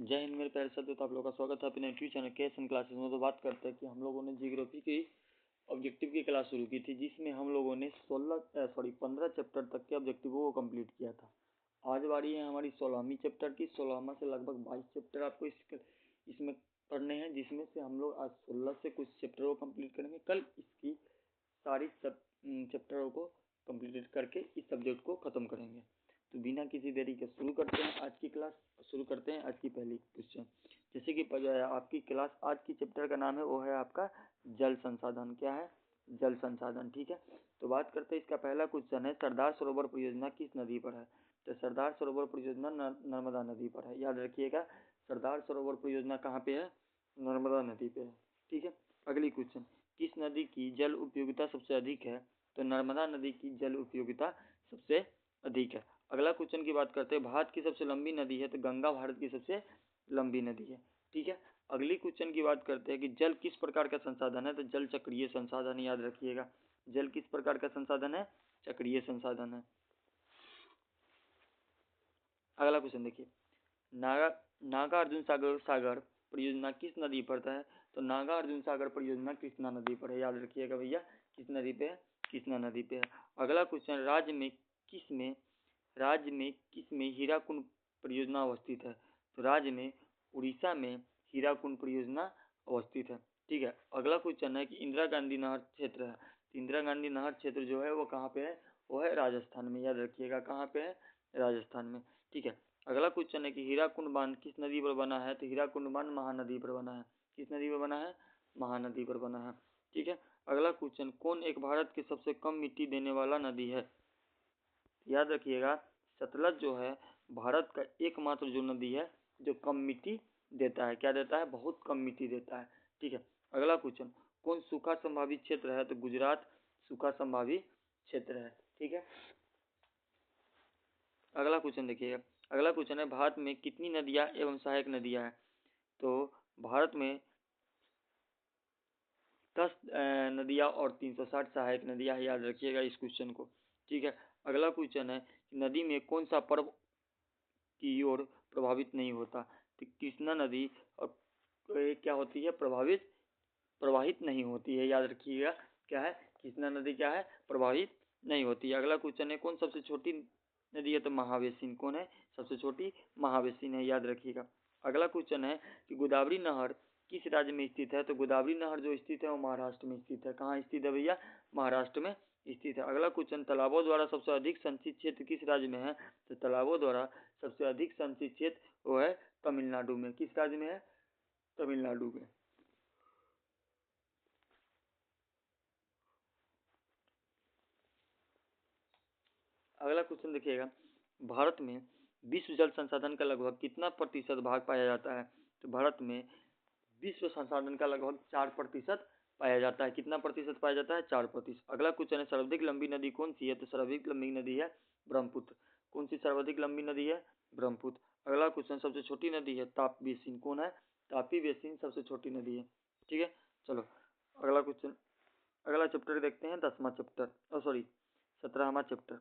जय हिंद मेरे प्यारे साथियों, तो आप लोगों का स्वागत है अपने यूट्यूब चैनल केएसएन क्लासेस में। तो बात करते हैं कि हम लोगों ने जियोग्राफी की ऑब्जेक्टिव की क्लास शुरू की थी, जिसमें हम लोगों ने 15 चैप्टर तक के ऑब्जेक्टिवों को कंप्लीट किया था। आज बारी है हमारी 16वीं चैप्टर की। 16वां से लगभग 22 चैप्टर आपको इसमें पढ़ने हैं, जिसमें से हम लोग आज 16 से कुछ चैप्टरों को कंप्लीट करेंगे। कल इसकी सारी चैप्टरों को कंप्लीट करके इस सब्जेक्ट को ख़त्म करेंगे। तो बिना किसी देरी के शुरू करते हैं आज की क्लास। शुरू करते हैं आज की पहली क्वेश्चन। जैसे कि आपकी क्लास आज की चैप्टर का नाम है, वो है आपका जल संसाधन। क्या है? जल संसाधन। ठीक है, तो बात करते हैं। इसका पहला क्वेश्चन है, सरदार सरोवर परियोजना किस नदी पर है? तो सरदार सरोवर परियोजना नर्मदा नदी पर है। याद रखिएगा, सरदार सरोवर परियोजना कहाँ पे है? नर्मदा नदी पे है। ठीक है, अगली क्वेश्चन, किस नदी की जल उपयोगिता सबसे अधिक है? तो नर्मदा नदी की जल उपयोगिता सबसे अधिक है। अगला क्वेश्चन की बात करते हैं, भारत की सबसे लंबी नदी है? तो गंगा भारत की सबसे लंबी नदी है। ठीक है, अगली क्वेश्चन की बात करते हैं कि जल किस प्रकार का संसाधन है? तो जल चक्रीय संसाधन। याद रखिएगा, जल किस प्रकार का संसाधन है? चक्रीय संसाधन है। अगला क्वेश्चन देखिए, नागार्जुन सागर परियोजना किस नदी पर है? तो नागार्जुन सागर परियोजना कृष्णा नदी पर है। याद रखिएगा भैया, किस नदी पे है? कृष्णा नदी पे है। अगला क्वेश्चन, राज्य में किस में हीराकुंड परियोजना अवस्थित है? तो राज्य में उड़ीसा में हीराकुंड परियोजना अवस्थित है। ठीक है, अगला क्वेश्चन है कि इंदिरा गांधी नहर क्षेत्र है। तो इंदिरा गांधी नहर क्षेत्र जो है वो कहाँ पे है? वो है राजस्थान में। याद रखिएगा, कहाँ पे है? राजस्थान में। ठीक है, अगला क्वेश्चन है कि हीराकुंड बांध किस नदी पर बना है? तो हीराकुंड बांध महानदी पर बना है। किस नदी पर बना है? महानदी पर बना है। ठीक है, अगला क्वेश्चन, कौन एक भारत की सबसे कम मिट्टी देने वाला नदी है? याद रखिएगा, सतलज जो है भारत का एकमात्र जो नदी है जो कम मिट्टी देता है। क्या देता है? बहुत कम मिट्टी देता है। ठीक है, अगला क्वेश्चन, कौन सूखा संभावित क्षेत्र है? तो गुजरात सूखा संभावित क्षेत्र है। ठीक है, अगला क्वेश्चन देखिएगा। अगला क्वेश्चन है, भारत में कितनी नदियां एवं सहायक नदियां हैं? तो भारत में 10 नदियां और 360 सहायक नदियां हैं। याद रखिएगा इस क्वेश्चन को। ठीक है, अगला क्वेश्चन है, नदी में कौन सा पर्व की ओर प्रभावित नहीं होता? तो कृष्णा नदी और क्या होती है? प्रवाहित नहीं होती है। याद रखिएगा, क्या है? कृष्णा नदी क्या है? प्रवाहित नहीं होती है। अगला क्वेश्चन है, कौन सबसे छोटी नदी है? तो महावेसिन। कौन है सबसे छोटी? महावेसिन है। याद रखिएगा। अगला क्वेश्चन है कि गोदावरी नहर किस राज्य में स्थित है? तो गोदावरी नहर जो स्थित है वो महाराष्ट्र में स्थित है। कहाँ स्थित है भैया? महाराष्ट्र में स्थित है। अगला क्वेश्चन, तालाबों द्वारा सबसे अधिक संचित क्षेत्र किस राज्य में है? तो तालाबों द्वारा सबसे अधिक संचित क्षेत्र वो है तमिलनाडु में। किस राज्य में है? तमिलनाडु में। अगला क्वेश्चन देखिएगा, भारत में विश्व जल संसाधन का लगभग कितना प्रतिशत भाग पाया जाता है? तो भारत में विश्व संसाधन का लगभग 4% पाया जाता है। कितना प्रतिशत पाया जाता है? 4%। अगला क्वेश्चन है, सर्वाधिक लंबी नदी कौन सी है? तो सर्वाधिक लंबी नदी है ब्रह्मपुत्र। कौन सी सर्वाधिक लंबी नदी है? ब्रह्मपुत्र। अगला क्वेश्चन, सबसे छोटी नदी है ताप्ती बेसिन। कौन है? ताप्ती बेसिन सबसे छोटी नदी है। ठीक है, चलो अगला क्वेश्चन, अगला चैप्टर देखते हैं, 10वां चैप्टर, सॉरी 17वां चैप्टर।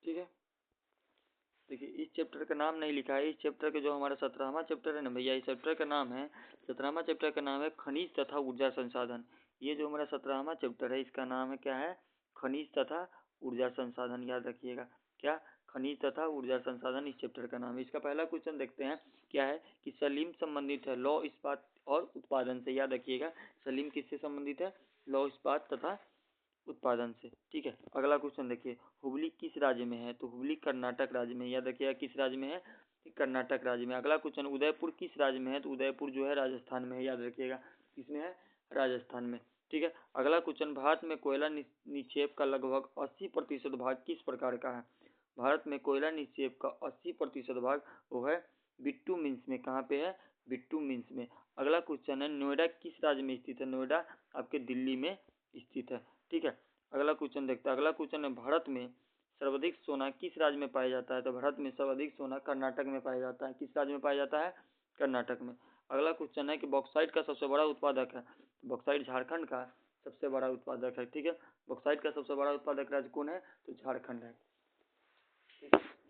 ठीक है, देखिए इस चैप्टर का नाम नहीं लिखा है। इस चैप्टर के जो हमारा 17वां चैप्टर है ना भैया, इस चैप्टर का नाम है, 17वां चैप्टर का नाम है खनिज तथा ऊर्जा संसाधन। ये जो हमारा 17वां चैप्टर है इसका नाम है क्या है? खनिज तथा ऊर्जा संसाधन। याद रखिएगा, क्या? खनिज तथा ऊर्जा संसाधन इस चैप्टर का नाम है। इसका पहला क्वेश्चन देखते हैं, क्या है कि सलीम संबंधित है लौह इस्पात और उत्पादन से। याद रखिएगा, सलीम किससे संबंधित है? लौह इस्पात तथा उत्पादन से। ठीक है, अगला क्वेश्चन देखिए, हुबली किस राज्य में है? तो हुबली कर्नाटक राज्य में। याद रखिएगा, किस राज्य में है? कर्नाटक राज्य में। अगला क्वेश्चन, उदयपुर किस राज्य में है? तो उदयपुर जो है राजस्थान में है। याद रखिएगा, किसमें है? राजस्थान में। ठीक है, अगला क्वेश्चन, भारत में कोयला निक्षेप का लगभग 80% भाग किस प्रकार का है? भारत में कोयला निक्षेप का 80% भाग वो है बिट्टू मीन्स में। कहाँ पे है? बिट्टू मीन्स में। अगला क्वेश्चन है, नोएडा किस राज्य में स्थित है? नोएडा आपके दिल्ली में स्थित है। ठीक है, अगला क्वेश्चन देखते हैं। अगला क्वेश्चन है, भारत में सर्वाधिक सोना किस राज्य में पाया जाता है? तो भारत में सर्वाधिक सोना कर्नाटक में पाया जाता है। किस राज्य में पाया जाता है? कर्नाटक में। अगला क्वेश्चन है कि बॉक्साइट का सबसे बड़ा उत्पादक है? बॉक्साइट झारखंड का सबसे बड़ा उत्पादक है। ठीक है, बॉक्साइट का सबसे बड़ा उत्पादक राज्य कौन है? तो झारखंड है।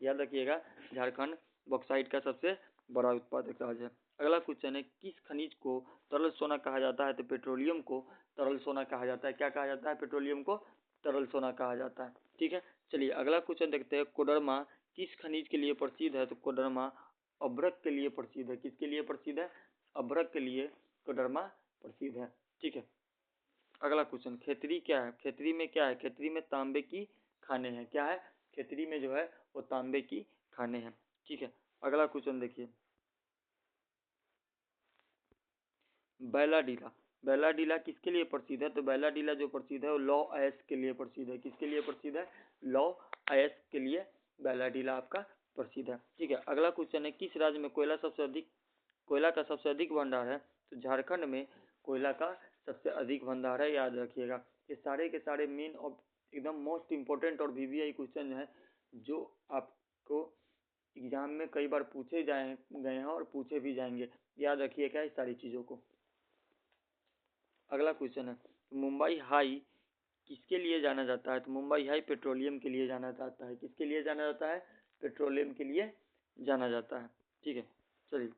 याद रखिएगा, झारखंड बॉक्साइट का सबसे बड़ा उत्पादक राज्य है। अगला क्वेश्चन है, किस खनिज को तरल सोना कहा जाता है? तो पेट्रोलियम को तरल सोना कहा जाता है। क्या कहा जाता है? पेट्रोलियम को तरल सोना कहा जाता है। ठीक है, चलिए अगला क्वेश्चन देखते हैं, कोडरमा किस खनिज के लिए प्रसिद्ध है? तो कोडरमा अभ्रक के लिए प्रसिद्ध है। किसके लिए प्रसिद्ध है? अभ्रक के लिए कोडरमा प्रसिद्ध है। ठीक है, अगला क्वेश्चन, खेतरी क्या है? खेतरी में क्या है? खेतरी में तांबे की खाने हैं। क्या है? खेतरी में जो है वो तांबे की खाने हैं। ठीक है, अगला क्वेश्चन देखिए, बैलाडीला। बैलाडीला किसके लिए प्रसिद्ध है? तो बैलाडीला जो प्रसिद्ध है वो लौ अयस्क के लिए प्रसिद्ध है। किसके लिए प्रसिद्ध है? लौ अयस्क के लिए बैलाडीला आपका प्रसिद्ध है। ठीक है, अगला क्वेश्चन है, किस राज्य में कोयला का सबसे अधिक भंडार है? तो झारखंड में कोयला का सबसे अधिक भंडार है, याद रखिएगा। ये सारे के सारे मेन और एकदम मोस्ट इम्पोर्टेंट और वीवीआई क्वेश्चन है जो आपको एग्जाम में कई बार पूछे गए हैं और पूछे भी जाएंगे। याद रखिएगा इस सारी चीज़ों को। अगला क्वेश्चन है, मुंबई हाई किसके लिए जाना जाता है? तो मुंबई हाई पेट्रोलियम के लिए जाना जाता है। किसके लिए जाना जाता है? पेट्रोलियम के लिए जाना जाता है। ठीक है, चलिए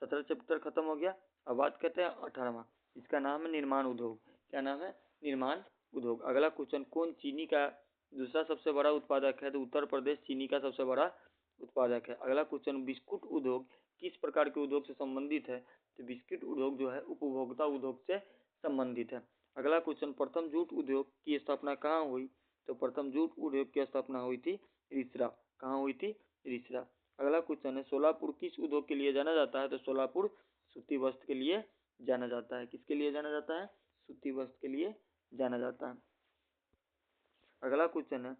17 चैप्टर खत्म हो गया। अब बात करते हैं 18वां, इसका नाम है निर्माण उद्योग। क्या नाम है? निर्माण उद्योग। अगला क्वेश्चन, कौन चीनी का दूसरा सबसे बड़ा उत्पादक है? तो उत्तर प्रदेश चीनी का सबसे बड़ा उत्पादक है। अगला क्वेश्चन, बिस्कुट उद्योग किस प्रकार के उद्योग से संबंधित है? तो बिस्किट उद्योग जो है उपभोक्ता उद्योग से संबंधित है। अगला क्वेश्चन, प्रथम जूट उद्योग की स्थापना कहाँ हुई? तो प्रथम जूट उद्योग की स्थापना हुई थी रिसरा। कहाँ हुई थी? रिसरा। अगला क्वेश्चन है, सोलापुर किस उद्योग के लिए जाना जाता है? तो सोलापुर सूती वस्त्र के लिए जाना जाता है। किसके लिए जाना जाता है? सूती वस्त्र के लिए जाना जाता है। अगला क्वेश्चन है,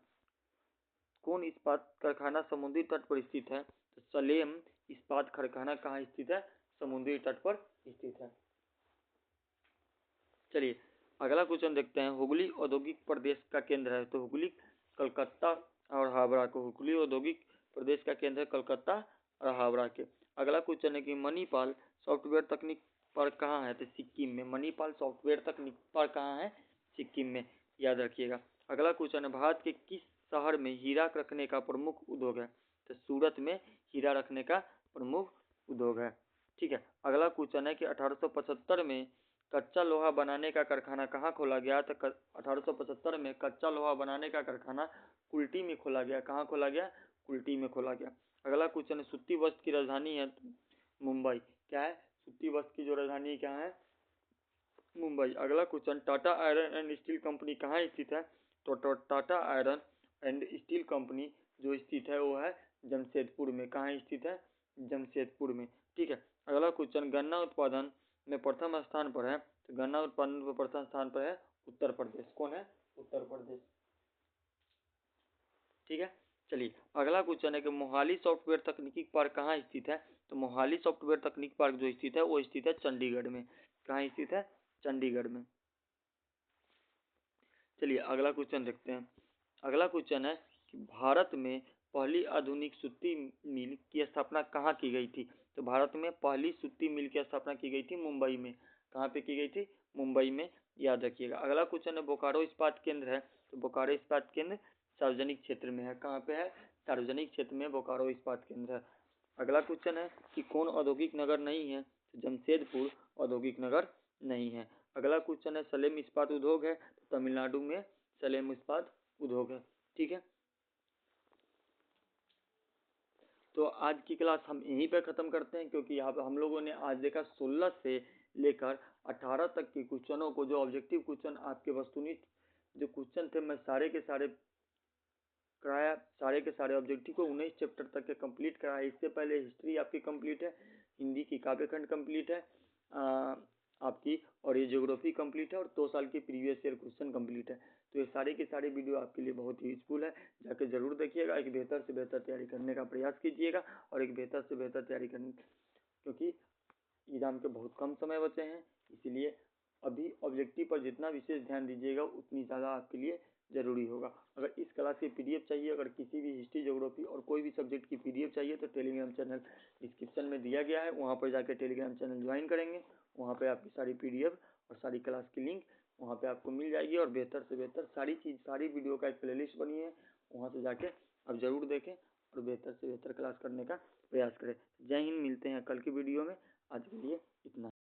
कौन इस्पात कारखाना समुद्री तट पर स्थित है? तो सलेम इस्पात कारखाना कहाँ स्थित है? समुद्री तट पर स्थित है। चलिए अगला क्वेश्चन देखते हैं, हुगली औद्योगिक प्रदेश का केंद्र है। तो हुगली कलकत्ता और हावड़ा को, हुगली औद्योगिक प्रदेश का केंद्र है कलकत्ता और हावड़ा के। अगला क्वेश्चन है कि मणिपाल सॉफ्टवेयर तकनीक पर कहाँ है? तो सिक्किम में। मणिपाल सॉफ्टवेयर तकनीक पर कहाँ है? सिक्किम में, याद रखिएगा। अगला क्वेश्चन है, भारत के किस शहर में हीरा रखने का प्रमुख उद्योग है? तो सूरत में हीरा रखने का प्रमुख उद्योग है। ठीक है, अगला क्वेश्चन है कि 1875 में कच्चा लोहा बनाने का कारखाना कहाँ खोला गया? तो 1875 में कच्चा लोहा बनाने का कारखाना कुल्टी में खोला गया। कहाँ खोला गया? कुल्टी में खोला गया। अगला क्वेश्चन है, सूती वस्त्र की राजधानी है मुंबई। क्या है? सूती वस्त्र की जो राजधानी क्या है? मुंबई। अगला question, Tata iron and steel company कहाँ स्थित है? तो Tata iron and steel company जो स्थित है वो है जमशेदपुर में। कहाँ स्थित है? जमशेदपुर में। ठीक है, अगला क्वेश्चन, गन्ना उत्पादन में प्रथम स्थान पर है। तो गन्ना उत्पादन में प्रथम स्थान पर है उत्तर प्रदेश। कौन है? उत्तर प्रदेश। ठीक है, चलिए अगला क्वेश्चन है कि मोहाली सॉफ्टवेयर तकनीकी पार्क कहाँ स्थित है? तो मोहाली सॉफ्टवेयर तकनीक पार्क जो स्थित है वो स्थित है चंडीगढ़ में। कहाँ स्थित है? चंडीगढ़ में। चलिए अगला क्वेश्चन देखते हैं। अगला क्वेश्चन है कि भारत में पहली आधुनिक सूती मिल की स्थापना कहाँ की गई थी? तो भारत में पहली सूती मिल की स्थापना की गई थी मुंबई में। कहाँ पे की गई थी? मुंबई में, याद रखिएगा। अगला क्वेश्चन है, बोकारो इस्पात केंद्र है। तो बोकारो इस्पात केंद्र सार्वजनिक क्षेत्र में है। कहाँ पे है? सार्वजनिक क्षेत्र में बोकारो इस्पात केंद्र है। अगला क्वेश्चन है कि कौन औद्योगिक नगर नहीं है? तो जमशेदपुर औद्योगिक नगर नहीं है। अगला क्वेश्चन है, सलेम इस्पात उद्योग है। तो तमिलनाडु में सलेम इस्पात उद्योग है। ठीक है, तो आज की क्लास हम यहीं पे खत्म करते हैं, क्योंकि यहाँ पे हम लोगों ने आज देखा 16 से लेकर 18 तक के क्वेश्चनों को, जो ऑब्जेक्टिव क्वेश्चन आपके वस्तुनिष्ठ जो क्वेश्चन थे मैं सारे के सारे कराया। सारे के सारे ऑब्जेक्टिव को 19 चैप्टर तक के कंप्लीट कराया। इससे पहले हिस्ट्री आपकी कंप्लीट है, हिंदी की काव्यखंड कंप्लीट है आपकी, और ये ज्योग्राफी कंप्लीट है, और 2 साल की प्रीवियस ईयर क्वेश्चन कंप्लीट है। तो ये सारे के सारे वीडियो आपके लिए बहुत ही यूजफुल है, जाके जरूर देखिएगा। एक बेहतर से बेहतर तैयारी करने का प्रयास कीजिएगा, और एक बेहतर से बेहतर तैयारी करने, क्योंकि एग्जाम के बहुत कम समय बचे हैं, इसीलिए अभी ऑब्जेक्टिव पर जितना विशेष ध्यान दीजिएगा उतनी ज़्यादा आपके लिए जरूरी होगा। अगर इस क्लास की पीडीएफ चाहिए, अगर किसी भी हिस्ट्री, ज्योग्राफी और कोई भी सब्जेक्ट की पीडीएफ चाहिए, तो टेलीग्राम चैनल डिस्क्रिप्शन में दिया गया है, वहाँ पर जाकर टेलीग्राम चैनल ज्वाइन करेंगे। वहाँ पे आपकी सारी पीडीएफ और सारी क्लास की लिंक वहाँ पे आपको मिल जाएगी, और बेहतर से बेहतर सारी वीडियो का एक प्लेलिस्ट बनी है, वहाँ से जाके आप जरूर देखें और बेहतर से बेहतर क्लास करने का प्रयास करें। जय हिंद, मिलते हैं कल की वीडियो में। आज के लिए इतना।